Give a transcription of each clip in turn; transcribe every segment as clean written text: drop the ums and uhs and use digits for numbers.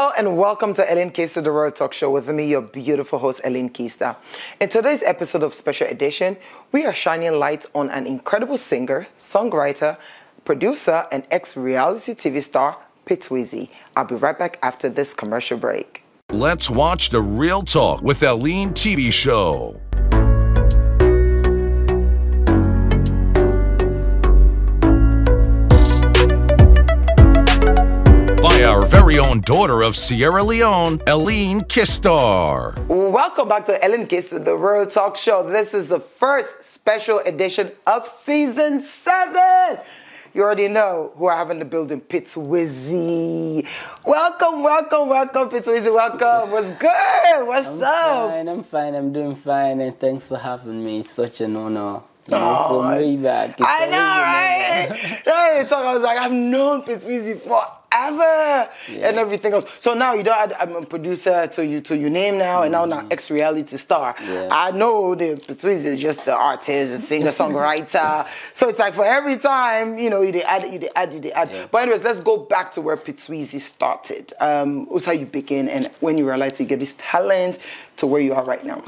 Hello and welcome to Keister, the World Talk Show with me, your beautiful host, Keister. In today's episode of Special Edition, we are shining light on an incredible singer, songwriter, producer, and ex-reality TV star, Pitwizzy. I'll be right back after this commercial break. Let's watch The Real Talk with TV show. Our very own daughter of Sierra Leone, Keister. Welcome back to Keister, the World Talk Show. This is the first special edition of season 7. You already know who I have in the building, Pitwizzy. Welcome, Pitwizzy. Welcome. What's good? What's up? I'm fine. I'm doing fine, and thanks for having me. It's such an honor. From way back. I know, right? So I was like, I've known Pitwizzy forever and everything else. So now you don't. I'm a producer to your name now, and now ex-reality star. Yeah. I know the Pitwizzy is just the artist, the singer, songwriter. So it's like for every time, you add. Yeah. But anyways, let's go back to where Pitwizzy started. What's how you begin and when you realized you get this talent to where you are right now.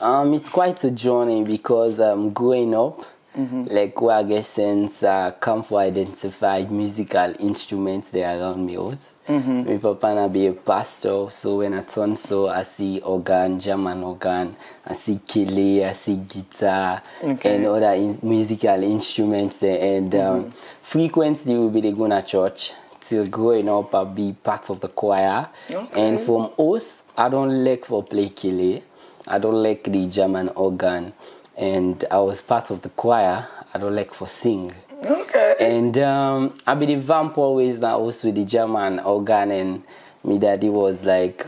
It's quite a journey because growing up, like where I guess since come for identified musical instruments there around me was. My papa na be a pastor, so when I turn I see organ, German organ, I see kele, I see guitar, and other musical instruments there. And frequently we be going to church. Till growing up, I'll be part of the choir. And from us, I don't like for play kele. I don't like the German organ, and I was part of the choir. I don't like for sing. And I be the vamp always now also with the German organ, and me daddy was like,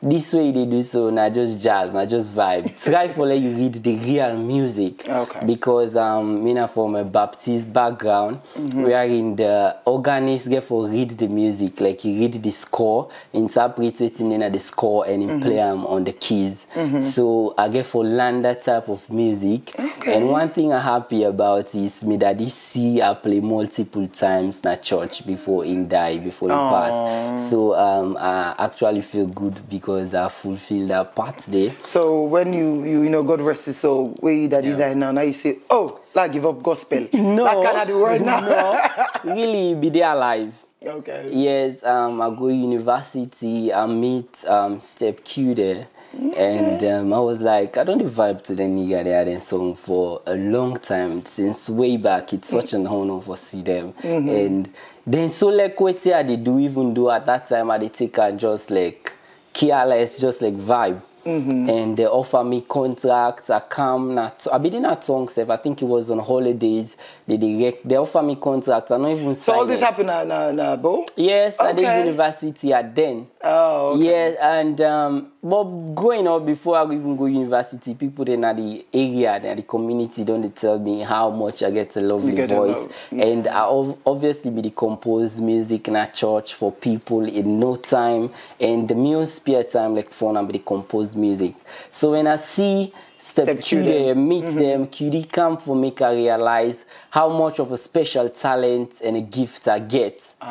this way they do so, not just jazz, not just vibe. Try for let you read the real music. Because me na from a Baptist background, where in the organist get for read the music, like you read the score, interpret it in the score, and you play them on the keys. So I get for learn that type of music. And one thing I'm happy about is me daddy see I play multiple times in church before he die, before he pass. So I actually feel good because I fulfill that part there. So when you know God rest his soul, where you daddy died now you say, oh, like give up gospel. No, that kind of the word now. No, really be there alive. Yes, I go university. I meet Step Q there. And I was like, I don't vibe to the nigga they had a song for a long time, since way back. It's such an honor for see them. And then so like what they do, even though at that time I take and just like careless, just like vibe. And they offer me contracts. I come, I be in a song self. I think it was on holidays. They offer me contracts. I don't even sign. So all this happened at Bo? Yes, I did university at then. Yes, and but growing up before I even go university, people in the area, in the community, don't tell me how much I get a lovely voice. And I obviously be the compose music in a church for people in no time, and the music spare time like fun and be the compose music. So when I see Step Q there, meet them, QD come for me I realize how much of a special talent and a gift I get. You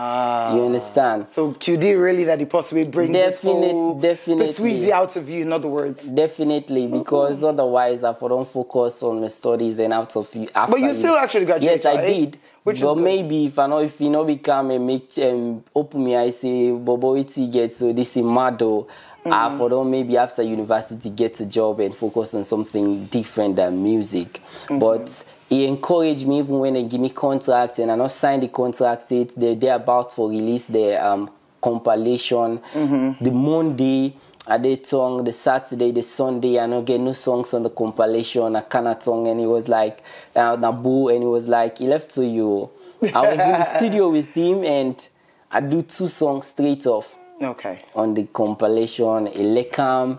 understand? So QD really that he possibly bring definitely Pitwizzy out of you, in other words. Definitely, because otherwise I don't focus on my studies and out of you. But you still actually graduated. Yes, I did. But maybe if you know become a make open me, I say Bobo it get so this is mado. For maybe after university get a job and focus on something different than music. But he encouraged me even when they give me contract and I not sign the contract. They're about to release their compilation. The Monday I did song, the Saturday, the Sunday, I don't get no songs on the compilation. I cannot song, and he was like Nabu, and he was like, he left to you. I was in the studio with him and I do 2 songs straight off. On the compilation, Elekam,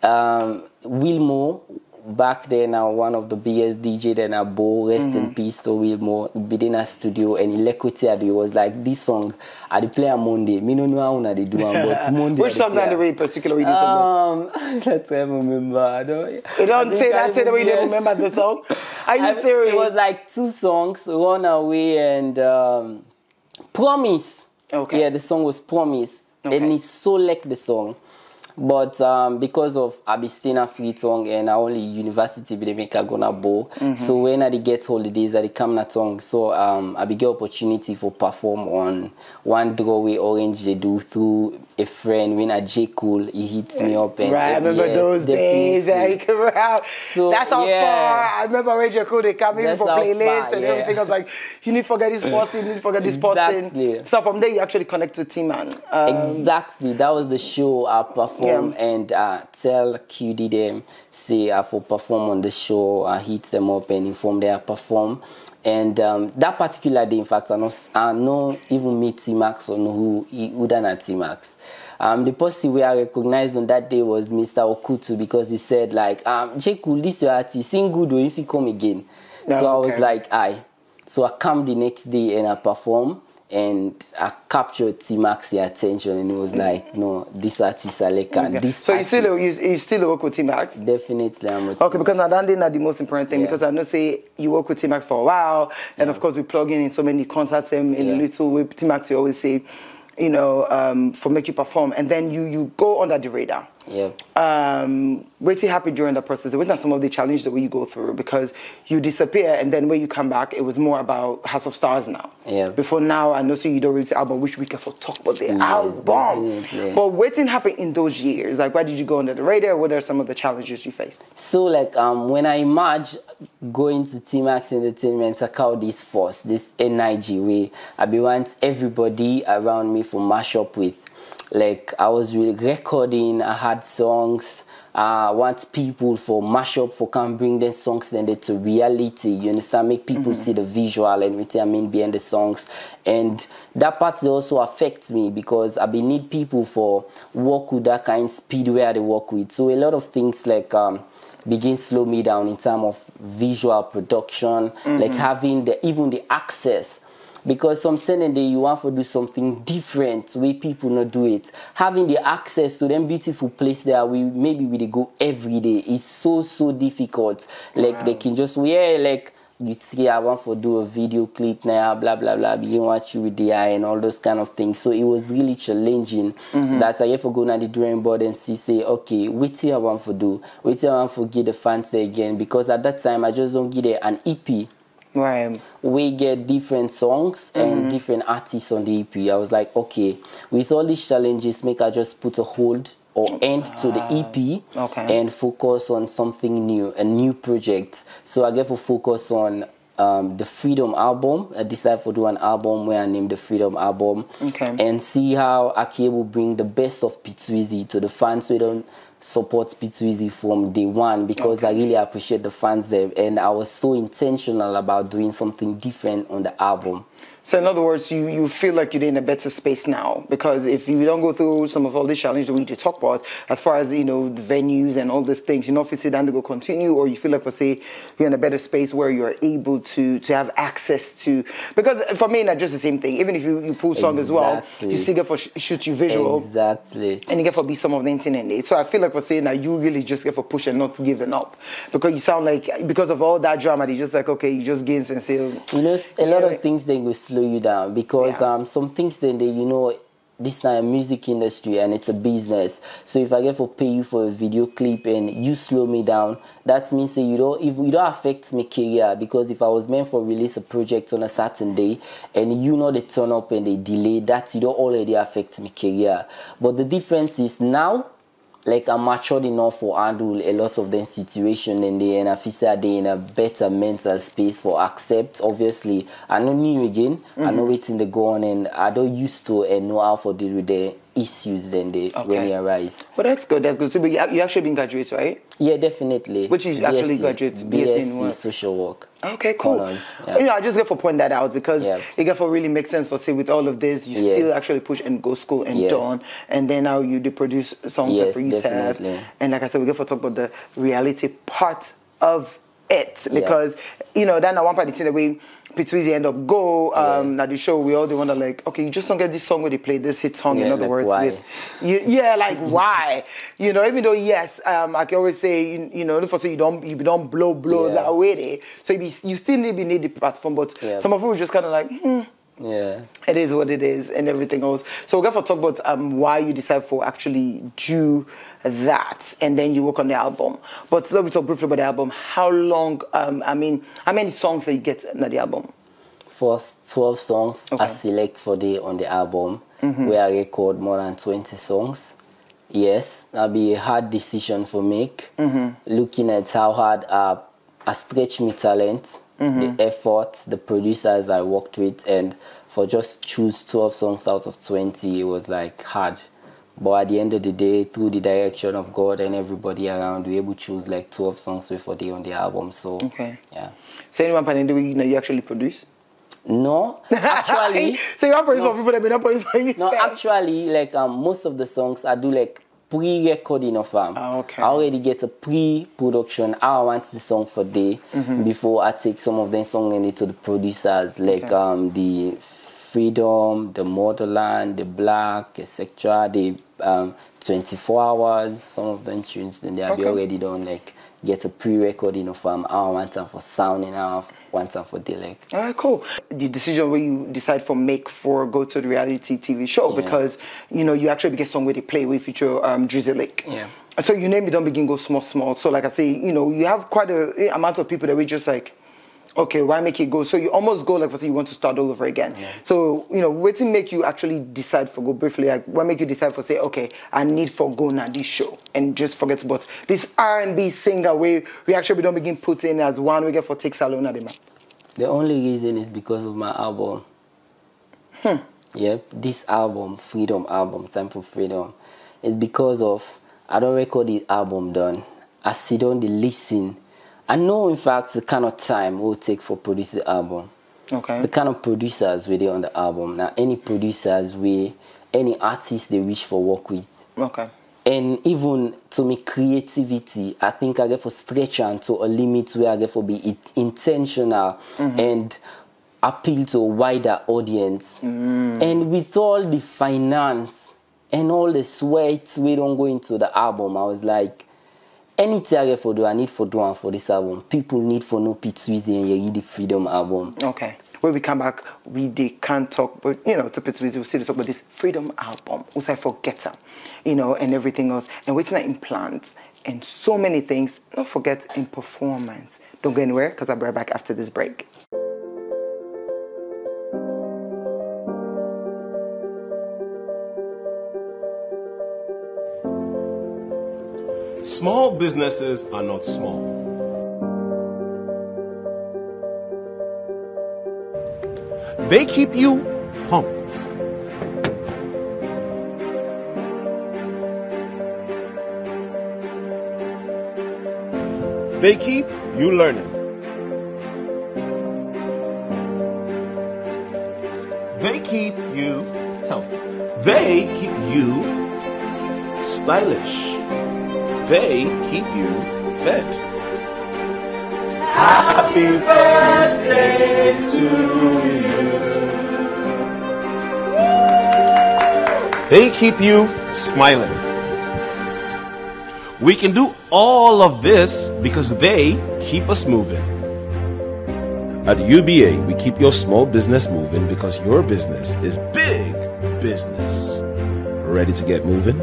Wilmo, back then now one of the biggest DJ then Abo, rest in peace to Wilmo, be in a studio, and Ilekuti was like, this song I play on Monday. Me no know how they do but Monday. Which song that the way particularly you did? Let's remember. I don't. You don't say that the way you remember the song. Are you serious? It was like 2 songs, Run Away and Promise. Yeah, the song was Promise. and he so liked the song. But because of Abistina free song and only university they make a gonna bow. So when I get holidays, I come na tongue. So I be get opportunity for perform on one drawway orange they do through a friend when a J Cool he hits me up and I remember those days. So that's how far. I remember when J Cool they come in for playlists and everything. I was like, you need to forget this posting, you need to forget this posting. So from there you actually connect to T-Man. Exactly. That was the show I performed. And tell QD them say I for perform on the show, I hit them up and inform them I perform. And that particular day, in fact, I know even meet T-Max or know who done at T-Max. The person we I recognized on that day was Mr. Okutu because he said like, J Cool, this your artist, sing good or if you come again. So I was like, aye. So I come the next day and I perform. And I captured T-Max's attention, and it was like, no, this artist I like. This so you still work with T-Max? Definitely, I'm with okay, because now that is not the most important thing, because I know say you work with T-Max for a while, and of course we plug in so many concerts in a little way. T-Max, you always say, you know, for make you perform, and then you go under the radar. Yep. Were you happy during that process? What are some of the challenges that you go through? Because you disappear and then when you come back, it was more about House of Stars now. Yeah. Before now, I know so you don't really say album, which we can talk about the album. Definitely. But what didn't happen in those years? Like, why did you go under the radar? What are some of the challenges you faced? So, like, when I emerged going to T-Max Entertainment, I call this force, this NIG way. I be want everybody around me for mash up with. Like, I was really recording, I had songs, I want people for mash up, for can bring their songs then to reality, you understand, make people see the visual and what I mean behind the songs. And that part also affects me because I be need people for work with that kind of speed where they work with. So a lot of things like begin slow me down in terms of visual production, like having even the access. Because sometimes you want to do something different, the way people not do it. Having the access to them beautiful place there, maybe we go every day. It's so difficult. Like they can just like you see, I want to do a video clip now, blah blah blah. Begin watch you with the eye and all those kind of things. So it was really challenging. That I have to go to the drawing board and say, okay, what I want to do, what I want to give the fans again. Because at that time I just don't give it an EP. Right. We get different songs and different artists on the EP. I was like, okay, with all these challenges, make I just put a hold or end to the EP and focus on something new, a new project. So I get to focus on the Freedom album. I decided to do an album where I named the Freedom album and see how I can able bring the best of Pitwizzy to the fans who don't support Pitwizzy from day one, because I really appreciate the fans there, and I was so intentional about doing something different on the album. So in other words, you feel like you're in a better space now, because if you don't go through some of all these challenges that we just talk about, as far as, you know, the venues and all these things, you know, if you sit down to go continue, or you feel like, for say, you're in a better space where you're able to have access to, because for me, not just the same thing. Even if you pull song as well, you still get for shoot you visual. Exactly. And you get for be some of the internet. So I feel like for saying that you really just get for push and not giving up, because you sound like, because of all that drama, they just like, okay, you just gain and say, you know, a lot of things they will slow you down, because some things then they, you know, this is not a music industry and it's a business. So if I get to pay you for a video clip and you slow me down, that means that you don't affect my career, because if I was meant for release a project on a certain day and you know they turn up and they delay, that you don't already affect my career. But the difference is now, like, I'm matured enough for handle a lot of them situation, and I feel that they in a better mental space for accept. Obviously, I know new again. I know it's in the go on, and I don't used to and know how to deal with the issues then when they arise. But that's good. That's good. So, but you actually been graduate, right? Yeah, definitely. Which is actually graduate BSc in what? Social work. Okay, cool. Honors, You know, I just get for point that out, because it get for really makes sense for, say, with all of this, you still actually push and go school and done, and then now you produce songs that for you to have. And like I said, we get for talk about the reality part of it, because you know, then at one part it's in the way Pitwizzy end up go at the show, we all the wonder like, okay, you just don't get this song where they play this hit song, in other words, why? with you, like why? You know, even though I can always say, you know, for say you don't blow that way there, so you still need the platform, but some of you just kind of like, Yeah. It is what it is and everything else. So we're going to talk about why you decide for actually do that and then you work on the album. But let me talk briefly about the album. How long, how many songs that you get in the album? First 12 songs I select for on the album, where I record more than 20 songs. Yes, that'll be a hard decision for make. Looking at how hard I stretch my talent, the effort, the producers I worked with, and for just choose 12 songs out of 20, it was like hard. But at the end of the day, through the direction of God and everybody around, we able to choose like 12 songs for the on the album. So yeah. So anyone you actually produce? No, actually. So you have produced for people that may not produce for you. No, actually, like most of the songs I do like pre-recording of them. I already get a pre-production. I want the song for day before I take some of them songs and it to the producers, like the Freedom, the Motherland, the Black, etc. The 24 Hours, some of them tunes, then they have already done like get a pre-recording of them. I want them for sounding out. One time for delay. All right, cool. The decision where you decide for make for go to the reality TV show because you actually get song where they play with feature Drizzy Lake. Yeah. So you name it don't begin go small. So like I say, you have quite a amount of people that we just like, okay, why make it go? So you almost go like for say you want to start all over again. Yeah. So what to make you actually decide for go briefly? Like what make you decide for say, okay, I need for go now this show and just forget about this R&B singer where we actually don't begin put in as one we get for take Salona the man. The only reason is because of my album. Yep, this album, Freedom album, Time for Freedom, is because of I don't record the album done. I sit down the listen. I know in fact the kind of time it will take for produce the album. Okay. The kind of producers we there on the album. Now any producers any artists they wish for work with. Okay. And even to me creativity, I think I get for stretch and to a limit where I get for be intentional and appeal to a wider audience. And with all the finance and all the sweat we don't go into the album, I was like, anything I get for do, I need for do one for this album. People need for no Pitwizzy and you read the Freedom album. Okay. When we come back, they can't talk, but to Pitwizzy, we'll see talk about this Freedom album. Also, I forget her, and everything else, and waiting in plans and so many things. Don't forget in performance. Don't go anywhere because I'll be right back after this break. Small businesses are not small. They keep you pumped. They keep you learning. They keep you healthy. They keep you stylish. They keep you fed. Happy birthday to you. They keep you smiling. We can do all of this because they keep us moving. At UBA, we keep your small business moving because your business is big business. Ready to get moving?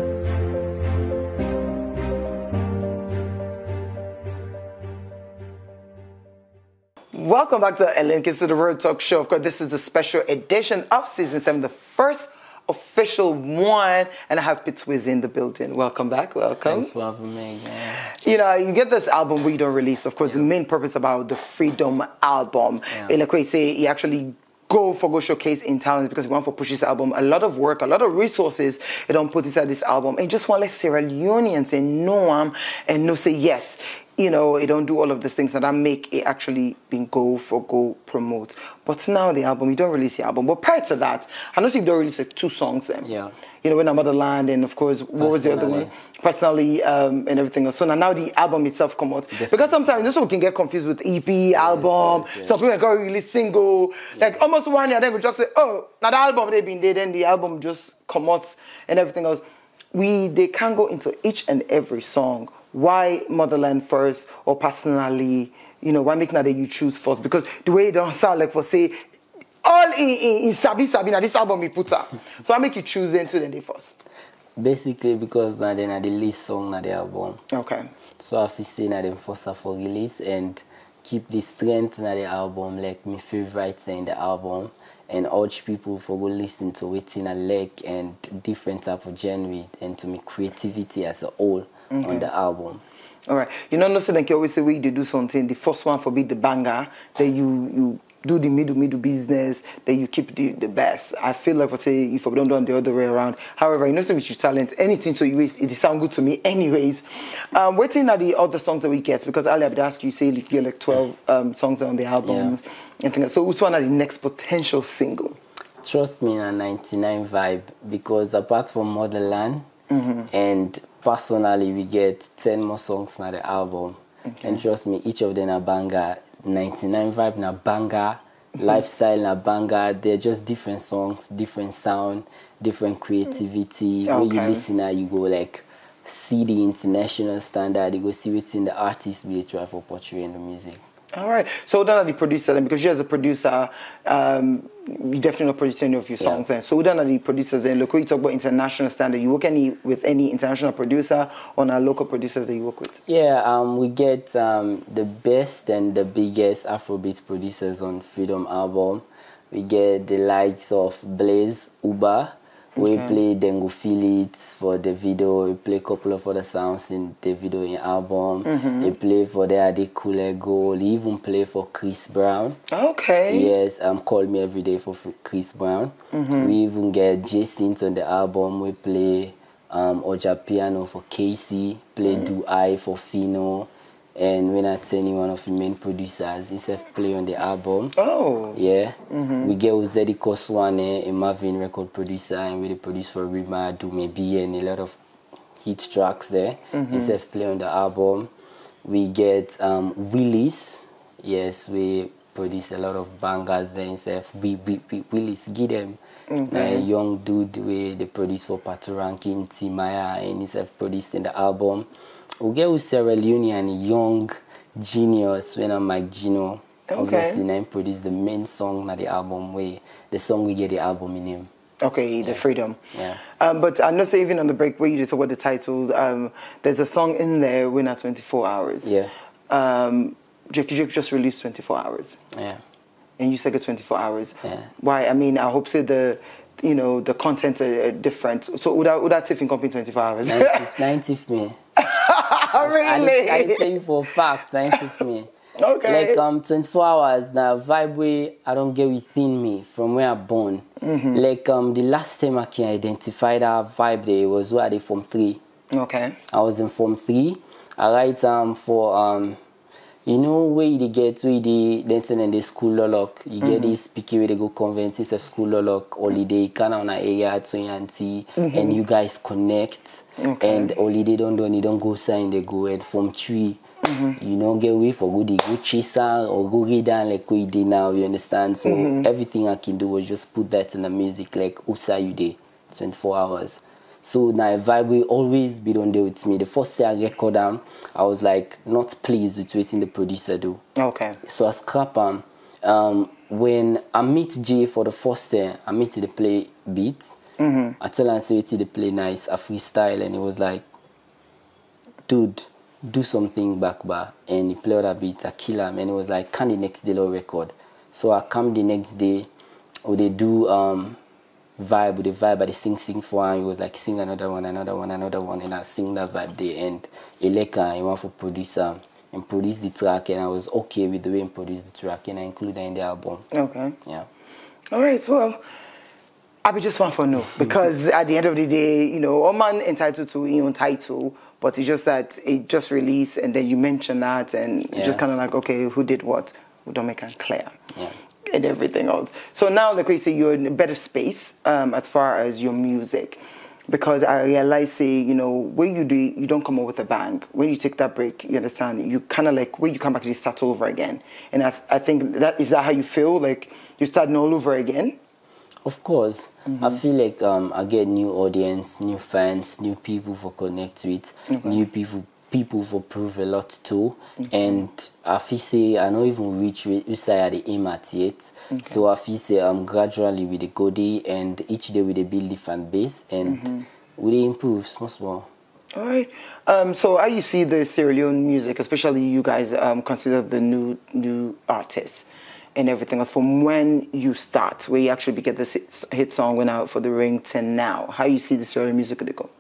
Welcome back to Keister the Road Talk Show. Of course, this is the special edition of Season 7, the first official one, and I have Pitwizzy in the building. Welcome back, welcome. Thanks for having me again. You get this album where you don't release, of course, the main purpose about the Freedom album. And like we say, you actually go showcase in town because we want to push this album. A lot of work, a lot of resources it don't put inside this album. And just want to let Sierra Leoneans and know and know say yes. It don't do all of these things that I make it actually being go promote. But now the album, you don't release the album. But prior to that, I know you don't release like 2 songs then. Yeah. When I'm Motherland and of course, what was the other one? Personally, and everything else. So now the album itself come out. Definitely. Because sometimes we can get confused with EP, album. Yes. Some people go release single. Yeah. Like almost 1 year, then we just say, oh, now the album they've been there, then the album just come out and everything else. They can't go into each and every song. Why Motherland first or personally, why make now that you choose first? Because the way it don't sound like for say, all in Sabi now this album we put out. So I make you choose them to the day first. Basically because now then the least song na the album. Okay. So I feel say na them first for release and keep the strength na the album, like my favorites in the album, and urge people for go listen to it in a like and different type of genre and to make creativity as a whole on the album. All right. You know, nothing like you always say when you do something, the first one for be the banger, then you do the middle business, then you keep the best. I feel like, for say, if I don't do the other way around. However, you know, with your talent, anything to you it sound good to me anyways. Waiting at the other songs that we get, because earlier I would ask you, say, you're like 12 songs on the album. Yeah. So which one are the next potential single? Trust me, a 99 vibe, because apart from Motherland, and personally, we get 10 more songs on the album. Okay. And trust me, each of them are banger. 99 vibe na banger, lifestyle na banger. They're just different songs, different sound, different creativity. Okay. When you listen now, you go like see the international standard. You go see what's in the artist we try for portraying the music. All right. So then are the producer then, because you as a producer, you definitely not produce any of your songs then. So then are the producers then. Look, when you talk about international standard, you work with any international producer or our local producers that you work with? Yeah, we get the best and the biggest Afrobeat producers on Freedom album. We get the likes of Blaze, Uba. We play Dengo Feel It for the video. We play a couple of other sounds in the video in album. We play for the Ade Kulego. We even play for Chris Brown. Okay. Yes, Call Me Every Day for Chris Brown. We even get Jason on the album. We play Oja Piano for Keister. Play Do I for Fino. And when I tell you one of the main producers, himself play on the album. Oh. Yeah. We get Uzedi Koswane, a Marvin record producer, and we produce for Rima, Do Maybe, and a lot of hit tracks there. Himself play on the album. We get Willis. Yes, we produce a lot of bangers there himself. Willis, give them. A young dude they produce for Pato Rankin, Timaya, and himself produced in the album. We get with Sierra Leone and a young genius when I'm Mike Gino. Obviously, I produced the main song on the album where the song we get the album in him. Okay, The Freedom. Yeah. But I know, even on the break where you just talk about the title, there's a song in there, We're Not 24 Hours. Yeah. Jackie just released 24 Hours. Yeah. And you said 24 hours. Yeah. Why? I mean, I hope so the content are different. So would that tiffin company 24 hours? 90 me. Really? I tell you for a fact, 90 me. Okay. Like 24 hours now, vibe way I don't get within me from where I'm born. Like the last time I can identify that vibe there was where I did Form 3. Okay. I was in Form 3. I write for you know where they get where they dancing in the school lolok. You get this picky where they go conventions of school lolok holiday kind of on an area to auntie and you guys connect and holiday don't go sign they go at Form 3. You know get away for go chase or go read down like we did now, you understand? So everything I can do was just put that in the music like Usa you day 24 hours. So now vibe will always be on there with me. The first day I record them, I was like not pleased with what the producer do. Okay. So I scrap when I meet Jay for the first time, I meet the play beats. I tell him say the play nice, I freestyle, and he was like, dude, do something back bar. And he played that beat, I kill him, and he was like, can the next day record? So I come the next day, or they do vibe with the vibe, but they sing for him. He was like, sing another one, and I sing that vibe there. And Eleka, he want for producer and produce the track, and I was okay with the way he produced the track, and I included that in the album. Okay. Yeah. All right. So, well, I just want for no, because at the end of the day, all man entitled to his own title, but it's just that it just released, and then you mention that, and just kind of like, okay, who did what? We don't make it clear. Yeah. And everything else. So now, like we say, you're in a better space as far as your music, because I realize, say, when you do, you don't come up with a bang. When you take that break, you understand, you kind of like, when you come back, you start all over again. And I think is that how you feel? Like you're starting all over again? Of course. I feel like I get new audience, new fans, new people for connect with, new people people for prove a lot too. And I feel say I don't even reach where say I the aim at yet. So I feel say gradually with the go day, and each day with the build the fan base, and we dey improve small. All right. So how you see the Sierra Leone music, especially you guys consider the new artists and everything else, from when you start, where you actually get this hit song went out for the ring to now, how you see the Sierra Leone music go?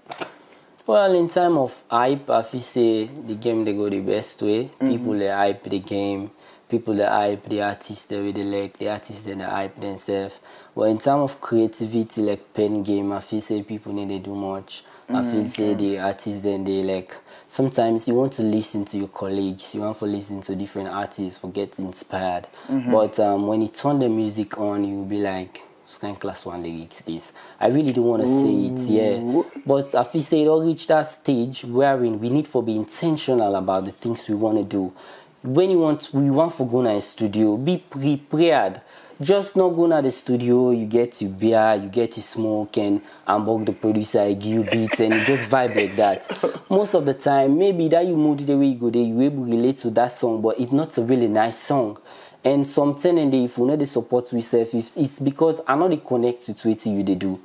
Well, in time of hype, I feel say the game they go the best way. People they hype the game. People that hype the artists they really like, the artists that they hype themselves. But in terms of creativity, like pen game, I feel say people need to do much. I feel say the artists then they like, sometimes you want to listen to your colleagues, you want to listen to different artists for get inspired. But when you turn the music on, you'll be like, kind of class 1 lyrics this. I really don't want to say it, yeah. But I feel say it all reach that stage wherein we need to be intentional about the things we want to do. When we want to go to a studio, be prepared. Just not go to the studio, you get to beer, you get to smoke, and unbox the producer, give you beats, and you just vibe like that. Most of the time, maybe that you mood the way you go there, you able to relate to that song, but it's not a really nice song. And sometimes if we know the support we self, it's because I know they connect to what you they do.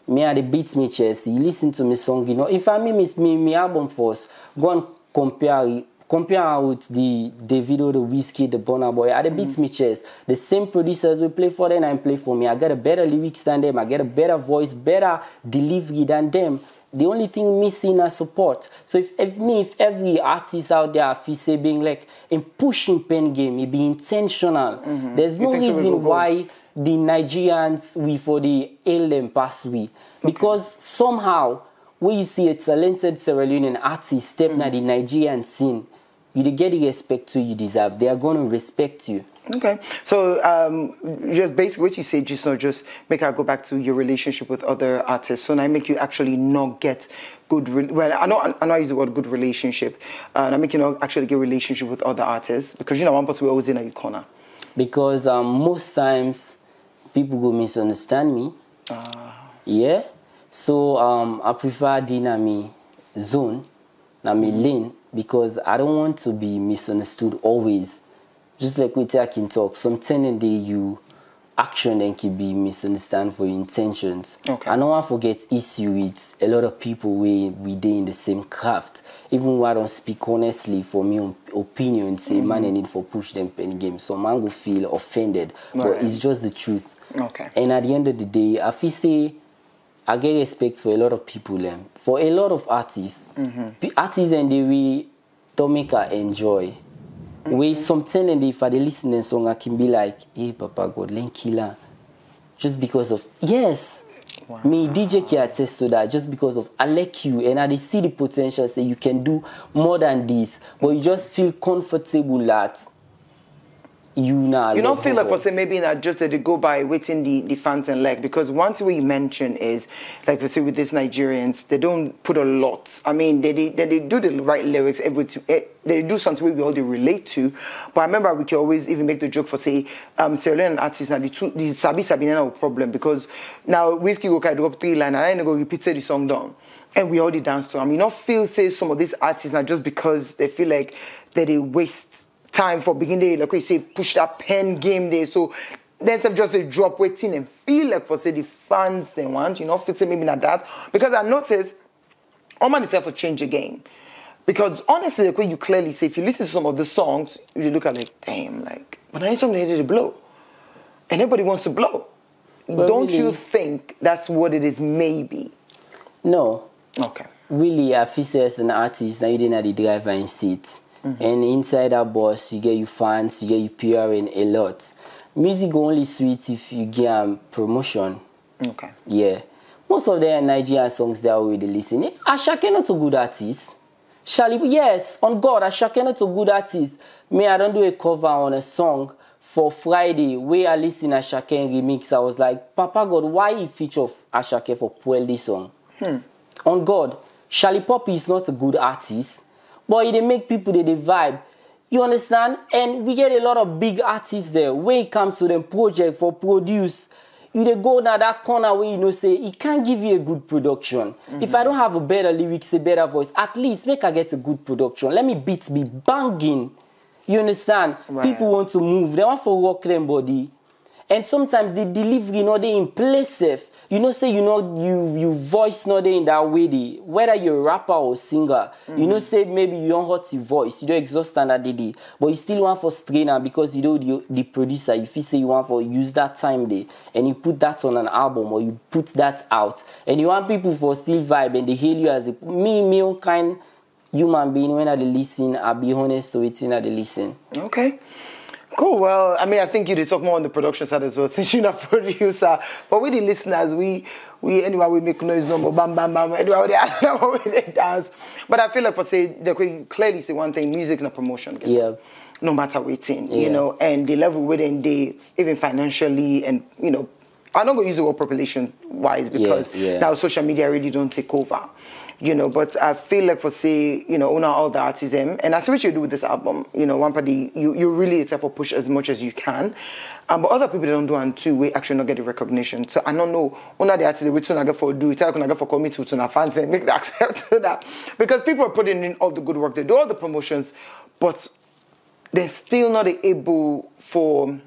Me at the beats me chest, you listen to me song, you know. If I me album first, go and compare with the video, the Whiskey, the Burna Boy, at the beats me chest. The same producers will play for them and play for me. I get a better lyrics than them. I get a better voice, better delivery than them. The only thing missing is support. So if every artist out there feel say being like in pushing pen game, it be intentional. There's no reason why the Nigerians we for the hail them pass we. Because somehow when you see a talented Sierra Leonean artist step na the Nigerian scene, you get the respect you deserve. They are going to respect you. Okay, so just basically what you say, just make I go back to your relationship with other artists. So now I make you actually not get good. I know I use the word good relationship, and I make you not actually get relationship with other artists because one person we always in a corner. Because most times people go misunderstand me. Yeah, so I prefer the me zone, na me lane, because I don't want to be misunderstood always. Just like we can talk, sometimes you action then can be misunderstood for your intentions. Okay. I don't want to forget issue with a lot of people we do in the same craft. Even when I don't speak honestly for me opinion, say man I need for push them pen game. So man go feel offended. But it's just the truth. Okay. And at the end of the day, I feel say I get respect for a lot of people. For a lot of artists, artists and we don't make her enjoy. We sometimes if I listen to a song, I can be like, hey, Papa God, let killer. Just because of, yes. Wow. Me, DJ can attest to that. Just because of, I like you. And I see the potential, say you can do more than this. But you just feel comfortable that you now. You don't feel like for say maybe not just that they go by waiting the fans and like, because one thing we mention is like we say with these Nigerians, they don't put a lot. I mean they do the right lyrics, they do something we all they relate to. But I remember we can always even make the joke for say Sierra Leonean artists now the Sabi no problem, because now Whiskey go drop 3 lines and I go repeat the song down. And we already dance to them. You don't feel say some of these artists now just because they feel like that they waste time for beginning, like we say, push that pen game there. So then just a drop waiting and feel like for say the fans they want, feel say maybe not that. Because I noticed all man itself will change the game. Because honestly, like when you clearly say, if you listen to some of the songs, you look at like, damn, like, but I need something ready to blow. And everybody wants to blow. But don't really, you think that's what it is maybe? No. Okay. Really, I feel say as an artist, now you didn't have the driver in seat. And inside that bus, you get your fans, you get your PR and a lot. Music only sweet if you get promotion. Okay. Yeah. Most of the Nigerian songs they already listen. Ashake not a good artist. Yes, on God, Ashake not a good artist. Me, I don't do a cover on a song for Friday where I listen to Ashake remix. I was like, Papa God, why you feature Ashake for Pueldi song? On God, Charlie Poppy is not a good artist. But they make people they vibe. You understand? And we get a lot of big artists there. When it comes to them project for produce, you dey go now that corner where you know say it can't give you a good production. If I don't have a better lyrics, a better voice, at least make I get a good production. Let me beats be banging. You understand? Right. People want to move. They want to rock them body. And sometimes the delivery not they in place safe. You know, say you voice not in that way. Whether you're a rapper or singer, you know, say maybe you don't hurt your voice, you don't exhaust standard day, but you still want for strainer because you know the producer. If you say you want for use that time day and you put that on an album or you put that out and you want people for still vibe and they hail you as a me kind human being when they listen. I'll be honest to it in they listen. Okay. Cool. Well, I mean, I think you did talk more on the production side as well, since you're not a producer. But with the listeners, we anyway we make noise no more, bam bam bam. Anyway, we dance. But I feel like for say they clearly say one thing: music and promotion. Yeah. No matter what you know, and the level within they even financially and you know, I'm not gonna use the word population wise because now social media really don't take over. You know, but I feel like for say, you know, all the artism, and I see what you do with this album. You know, one party, you really it's for push as much as you can, but other people don't do and too. We actually not get the recognition. So I don't know. One of the artists we trying to get for do it. I can get for commit to na fans and make the accept to that because people are putting in all the good work. They do all the promotions, but they're still not able for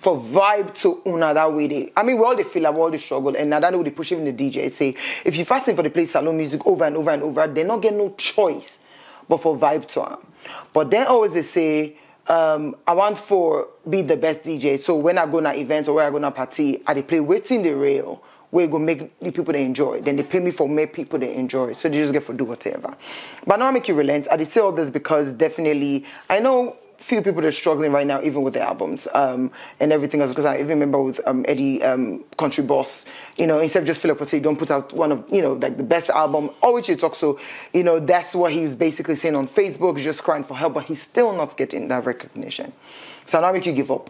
vibe to una that way they. I mean, we all they feel like we all the struggle, and now that way they push even the DJ say if you're fasting for the play salon music over and over and over, they not get no choice but for vibe to them. But then always they say, I want for be the best DJ. So when I go to events or when I go to party, I they play waiting the rail where go make the people they enjoy. Then they pay me for make people they enjoy. So they just get for do whatever. But now I make you relent. I say all this because definitely I know few people that are struggling right now, even with the albums and everything else. Because I even remember with Eddie, Country Boss, you know, instead of just feel like say don't put out one of, you know, like the best album, or which you talk so, you know, that's what he was basically saying on Facebook, just crying for help, but he's still not getting that recognition. So now make you give up.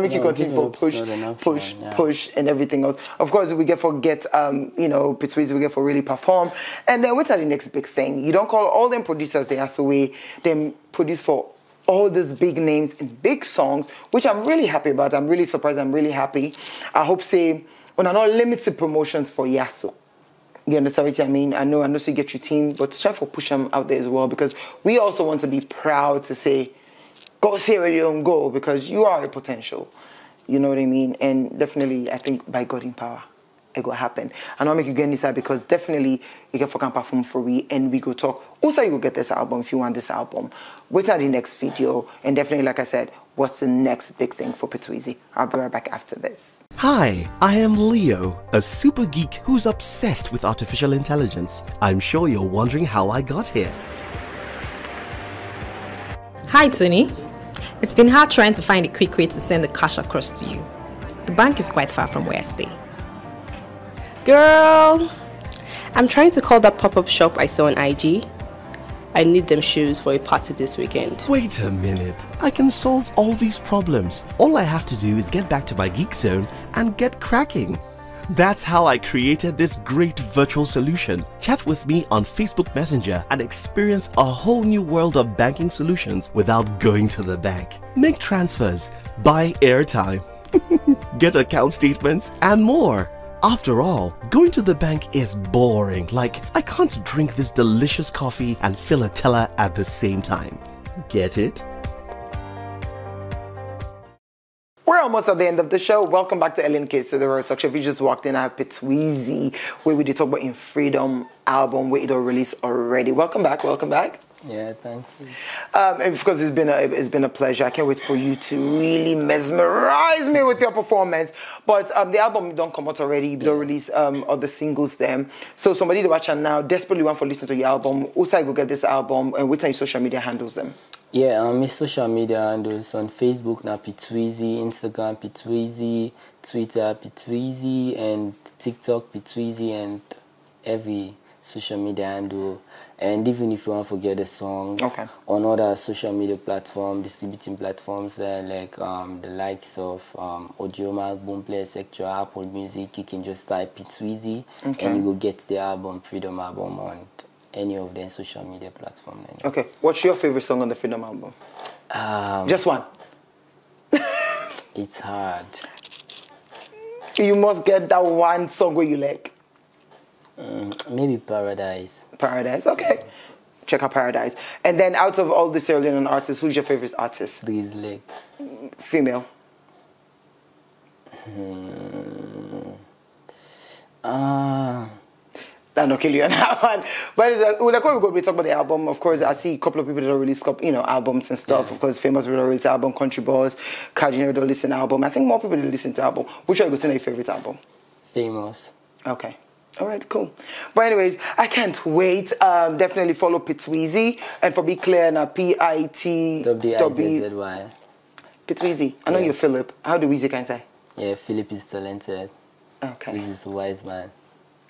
Make you continue for push, and everything else. Of course, we get forget, you know, Pitwizzy, we get for really perform. And then what's the next big thing? You don't call all them producers they have to way, them produce for all these big names and big songs, which I'm really happy about. I'm really surprised. I'm really happy. I hope say when I'm not limited promotions for Yasso. You understand what I mean? I know so you get your team, but try for push them out there as well because we also want to be proud to say, go Sierra Leone, go because you are a potential. You know what I mean? And definitely, I think by God in power, it will happen. And I'll make you get inside because definitely you can fucking perform for we and we go talk. Also, you will get this album if you want this album. Wait till the next video. And definitely, like I said, what's the next big thing for Pitwizzy? I'll be right back after this. Hi, I am Leo, a super geek who's obsessed with artificial intelligence. I'm sure you're wondering how I got here. Hi, Tony. It's been hard trying to find a quick way to send the cash across to you. The bank is quite far from where I stay. Girl, I'm trying to call that pop-up shop I saw on IG. I need them shoes for a party this weekend. Wait a minute, I can solve all these problems. All I have to do is get back to my geek zone and get cracking. That's how I created this great virtual solution. Chat with me on Facebook Messenger and experience a whole new world of banking solutions without going to the bank. Make transfers, buy airtime, get account statements, and more. After all, going to the bank is boring. Like, I can't drink this delicious coffee and fill a teller at the same time. Get it? We're almost at the end of the show. Welcome back to Keister, the Road Talk Show. If you just walked in, I have Pitwizzy, where we did talk about In Freedom album, where it all released already. Welcome back, welcome back. Yeah, thank you. And of course, it's been a pleasure. I can't wait for you to really mesmerize me with your performance. But the album don't come out already. You don't release other singles then. So somebody to watch now desperately want to listen to your album. Also, I go get this album and which are your social media handles them? Yeah, my social media handles on Facebook now Pitwizzy, Instagram Pitwizzy, Twitter Pitwizzy, and TikTok Pitwizzy, and every social media handle. And even if you want to get the song on other social media platforms, distributing platforms there, like the likes of Audiomack, Boomplay, etc., Apple Music, you can just type Pitwizzy and you will get the album, Freedom album, on any of the social media platforms. Okay, what's your favorite song on the Freedom album? Just one. It's hard. You must get that one song where you like. Maybe Paradise. Paradise, okay. Check out Paradise. And then out of all the Sierra Leonean artists, who's your favorite artist? Drizzly. Female. That'll not kill you on that one. But it's like when we talk about the album, of course, I see a couple of people that don't release, albums and stuff. Yeah. Of course, Famous will release album, Country Boys, Cardinal don't listen to album. I think more people don't listen to album. Which are you going to say your favorite album? Famous. Okay. All right, cool. But anyways, I can't wait. Definitely follow Pitwizzy. And for be clear, now Pitwizzy. Pitwizzy. I know you're Philip. How do Weezy can say? Yeah, Philip is talented. Okay. He's a wise man.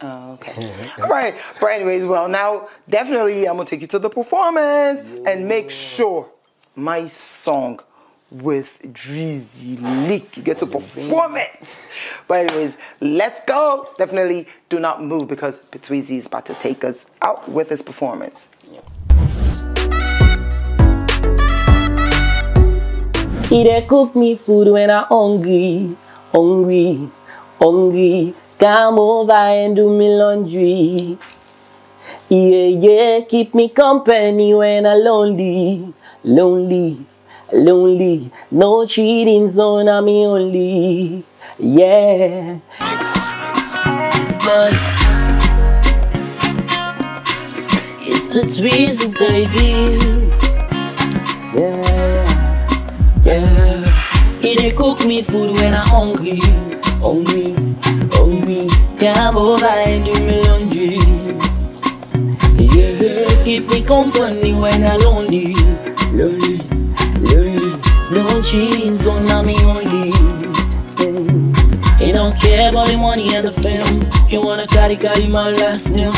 Oh, okay. All right. But anyways, well, now, definitely, I'm going to take you to the performance and make sure my song with Drizzy Leak, you get to perform it. But anyways, let's go. Definitely do not move because Pitwizzy is about to take us out with his performance. He dey cook me food when I'm hungry, hungry, hungry. Come over and do me laundry. Yeah, yeah, keep me company when I'm lonely, lonely, lonely. No cheating zone, I'm me only. Yeah. It's buzz. It's Pitwizzy, baby. Yeah. Yeah, he dey cook me food when I'm hungry, hungry, hungry. Come over and do me laundry. Yeah, keep me company when I'm lonely, lonely, lonely. No cheating zone, I'm me only. He don't care about the money and the fame. He wanna carry my last name.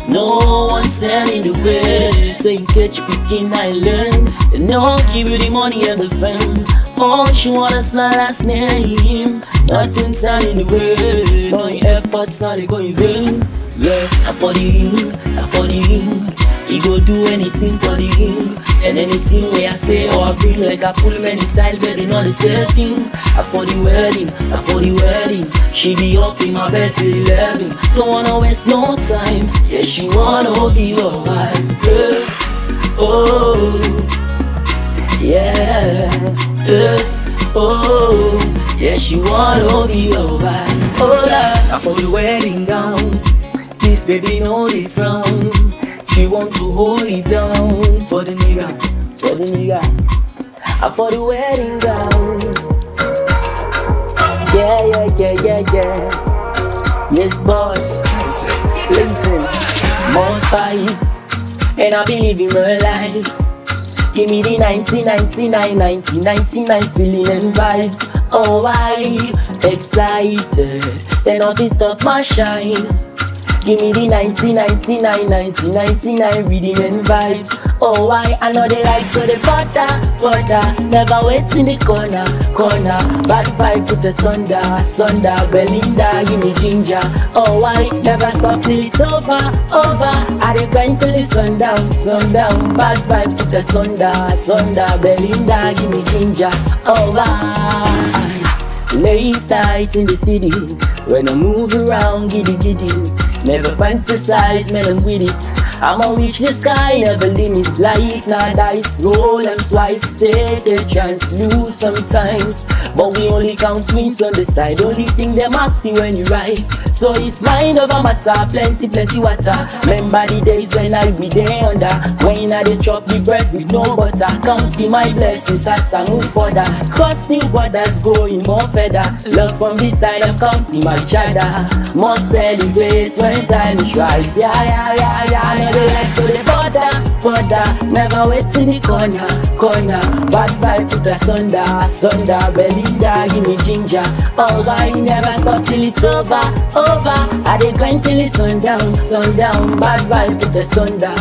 No one stand in the way. Saying catch picking island. No give you the money and the fame. Oh, she wanna smell last name. Nothing stand in the way. No efforts, not they going vain. Yeah, I'm for the ring, I'm for the ring. He go do anything for the ring. And anything where I say or I bring, like I pull many style, but they not the same thing. I'm for the wedding, I'm for the wedding. She be up in my bed till 11. Don't wanna waste no time. Yeah, she wanna be your wife. Yeah. Oh, yeah. Oh, yeah, she wanna be your wife. Oh, Lord, I'm for the wedding gown. This baby know they frown. She want to hold it down for the nigga, for the nigga. I'm for the wedding gown. Yeah, yeah, yeah, yeah, yeah. Yes, boss. Listen, more spice, and I be living my life. Give me the 1999 feeling and vibes. Oh, I excited, then nothing stop my shine. Give me the 1999 rhythm and vibes. Oh, I know they like to the butter. Never wait in the corner. Bad vibe put the sunder. Belinda, give me ginger. Oh, I never stop till it's over. I dey grind till it's sundown. Bad vibe put the sunder. Belinda, give me ginger. Oh, I lay tight in the city. When I move around, giddy. Never fantasize, man, I'm with it. I'ma reach the sky, never limits. Life, not dice, roll them twice. Take a chance, lose sometimes. But we only count wins on the side. Only thing they must see when you rise. So it's mind over matter, plenty water. Remember the days when I be there under. When I dey chop the bread with no butter. Counting my blessings as I move further. Costing borders, going more further. Love from this side, I'm counting my cheddar. Must elevate when time is right. Yeah. Never like to the border. Never wait in the corner. Bad vibe to the sunder. Belinda, give me ginger. Oh, I never stop till it's over. I dey grind till it's sundown. Bad vibe to the sunder.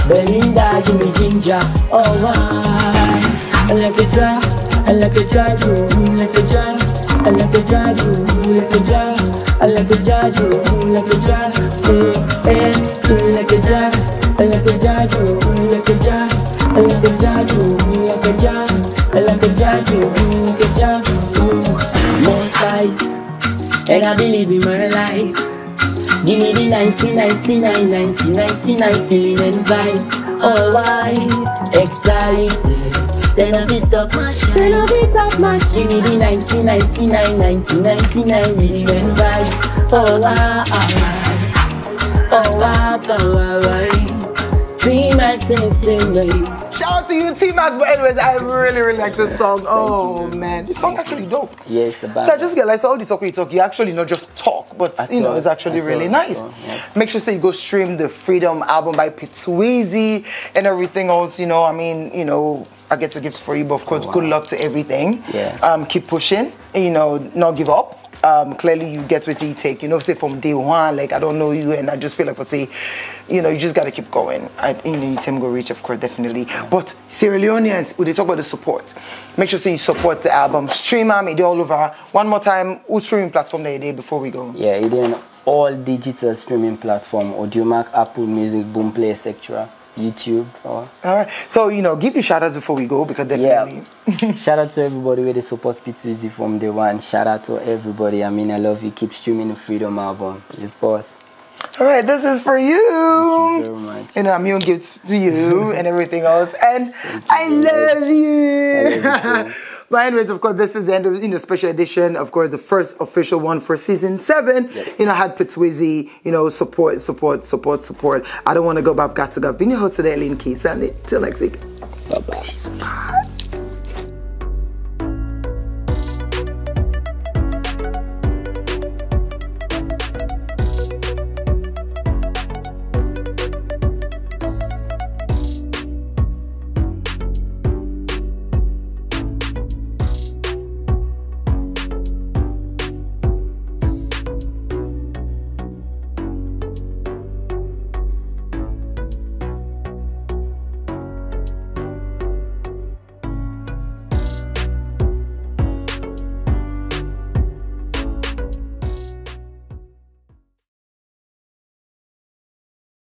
Belinda, give me ginger. Oh, I like a dry, I like a dry, like a dry. I like a dry, like a dry. I like a dry, like a dry. Like a dry, I like a dry, like a dry. I like a dry, like a dry. I like a dry, like a dry. More size, and I believe in my life. Give me the 1999 feeling and vibes. All white, excited. Then I be stop my shine. Give me the 1999 feeling and vibes. Oh alright. T-Max and T-Max. Shout out to you, T-Max. But anyways, I really like this song. Oh man, this song actually dope. Yes, about so I just realized all the talk we talk, you actually not just talk, but you know, it's actually really nice. Yeah. Make sure you go stream the Freedom album by Pitwizzy and everything else. You know, I mean, you know, I get the gifts for you, but of course, good luck to everything. Yeah. Keep pushing. You know, not give up. Clearly you get what you take, you know, say from day one, like I don't know you and I just feel like I say, you know, you just gotta keep going. You know, you can go reach, of course, definitely. But Sierra Leoneans, when they talk about the support, make sure you support the album, stream them, it all over. One more time, who's streaming platform that you did before we go? Yeah, it in all digital streaming platform, Audiomack, Apple Music, Boomplay, etc. YouTube. All right. So, you know, give you shout outs before we go because definitely. Yeah. Shout out to everybody where they support Pitwizzy from day one. Shout out to everybody. I mean, I love you. Keep streaming the Freedom album. Yes, boss. All right, this is for you. Thank you very much. And I'm giving gifts to you and everything else. And I love you. But anyways, of course, this is the end of, you know, special edition. Of course, the first official one for season 7. Yep. You know, had Pitwizzy, you know, support. I don't want to go, but I've got to go. I've been your host today, Keister. Till next week. Bye-bye.